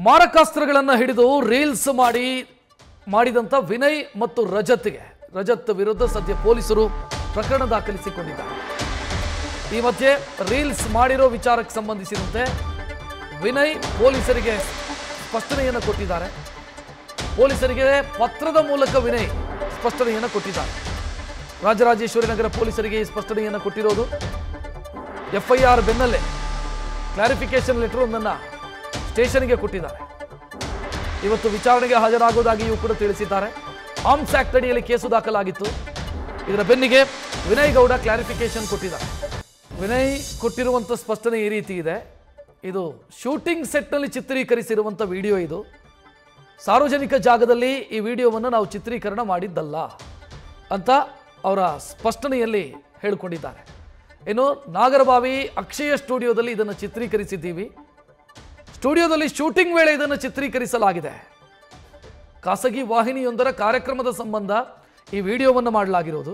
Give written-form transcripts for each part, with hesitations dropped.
ಮಾರಕಾಸ್ತ್ರಗಳನ್ನು ಹಿಡಿದು ರೀಲ್ಸ್ ಮಾಡಿದಂತ ವಿನಯ್ ಮತ್ತು ರಜತ್ ವಿರುದ್ಧ ಸದ್ಯ ಪೊಲೀಸರು ಪ್ರಕರಣ ದಾಖಲಿಸಿಕೊಂಡಿದ್ದಾರೆ. ಈ ಮಧ್ಯೆ ರೀಲ್ಸ್ ಮಾಡಿರೋ ವಿಚಾರಕ್ಕೆ ಸಂಬಂಧಿಸಿದಂತೆ ವಿನಯ್ ಪೊಲೀಸರಿಗೆ ಸ್ಪಷ್ಟನೆಯನ್ನು ಕೊಟ್ಟಿದ್ದಾರೆ. ಪೊಲೀಸರಿಗೆ ಪತ್ರದ ಮೂಲಕ ವಿನಯ್ ಸ್ಪಷ್ಟನೆಯನ್ನು ಕೊಟ್ಟಿದ್ದಾರೆ. ರಾಜರಾಜೇಶ್ವರಿ ನಗರ ಪೊಲೀಸರಿಗೆ ಈ ಸ್ಪಷ್ಟನೆಯನ್ನು ಕೊಟ್ಟಿರೋದು. ಎಫ್ಐಆರ್ ಬೆನ್ನಲ್ಲೇ ಕ್ಲಾರಿಫಿಕೇಶನ್ ಲೆಟರ್ ಒಂದನ್ನು ಸ್ಟೇಷನ್ಗೆ ಕೊಟ್ಟಿದ್ದಾರೆ. ಇವತ್ತು ವಿಚಾರಣೆಗೆ ಹಾಜರಾಗುವುದಾಗಿಯೂ ಕೂಡ ತಿಳಿಸಿದ್ದಾರೆ. ಆರ್ಮ್ಸ್ ಆಕ್ಟ್ ಅಡಿಯಲ್ಲಿ ಕೇಸು ದಾಖಲಾಗಿತ್ತು. ಇದರ ಬೆನ್ನಿಗೆ ವಿನಯ್ ಗೌಡ ಕ್ಲಾರಿಫಿಕೇಶನ್ ಕೊಟ್ಟಿದ್ದಾರೆ. ವಿನಯ್ ಕೊಟ್ಟಿರುವಂಥ ಸ್ಪಷ್ಟನೆ ಈ ರೀತಿ ಇದೆ. ಇದು ಶೂಟಿಂಗ್ ಸೆಟ್ನಲ್ಲಿ ಚಿತ್ರೀಕರಿಸಿರುವಂಥ ವಿಡಿಯೋ. ಇದು ಸಾರ್ವಜನಿಕ ಜಾಗದಲ್ಲಿ ಈ ವಿಡಿಯೋವನ್ನು ನಾವು ಚಿತ್ರೀಕರಣ ಮಾಡಿದ್ದಲ್ಲ ಅಂತ ಅವರ ಸ್ಪಷ್ಟನೆಯಲ್ಲಿ ಹೇಳಿಕೊಂಡಿದ್ದಾರೆ. ಇನ್ನು ನಾಗರಬಾವಿ ಅಕ್ಷಯ ಸ್ಟುಡಿಯೋದಲ್ಲಿ ಇದನ್ನು ಚಿತ್ರೀಕರಿಸಿದ್ದೀವಿ. ಸ್ಟುಡಿಯೋದಲ್ಲಿ ಶೂಟಿಂಗ್ ವೇಳೆ ಇದನ್ನು ಚಿತ್ರೀಕರಿಸಲಾಗಿದೆ. ಖಾಸಗಿ ವಾಹಿನಿಯೊಂದರ ಕಾರ್ಯಕ್ರಮದ ಸಂಬಂಧ ಈ ವಿಡಿಯೋವನ್ನು ಮಾಡಲಾಗಿರೋದು.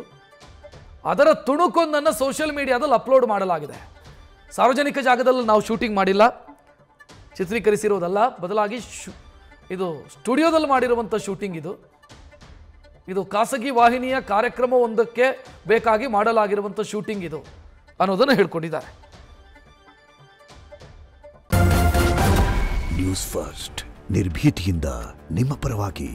ಅದರ ತುಣುಕೊಂದನ್ನು ಸೋಷಿಯಲ್ ಮೀಡಿಯಾದಲ್ಲಿ ಅಪ್ಲೋಡ್ ಮಾಡಲಾಗಿದೆ. ಸಾರ್ವಜನಿಕ ಜಾಗದಲ್ಲಿ ನಾವು ಶೂಟಿಂಗ್ ಮಾಡಿಲ್ಲ, ಚಿತ್ರೀಕರಿಸಿರೋದಲ್ಲ, ಬದಲಾಗಿ ಇದು ಸ್ಟುಡಿಯೋದಲ್ಲಿ ಮಾಡಿರುವಂಥ ಶೂಟಿಂಗ್. ಇದು ಖಾಸಗಿ ವಾಹಿನಿಯ ಕಾರ್ಯಕ್ರಮವೊಂದಕ್ಕೆ ಬೇಕಾಗಿ ಮಾಡಲಾಗಿರುವಂಥ ಶೂಟಿಂಗ್ ಇದು ಅನ್ನೋದನ್ನು ಹೇಳ್ಕೊಂಡಿದ್ದಾರೆ. ನ್ಯೂಸ್ ಫಸ್ಟ್ ನಿರ್ಭೀತಿಯಿಂದ ನಿಮ್ಮ ಪರವಾಗಿ.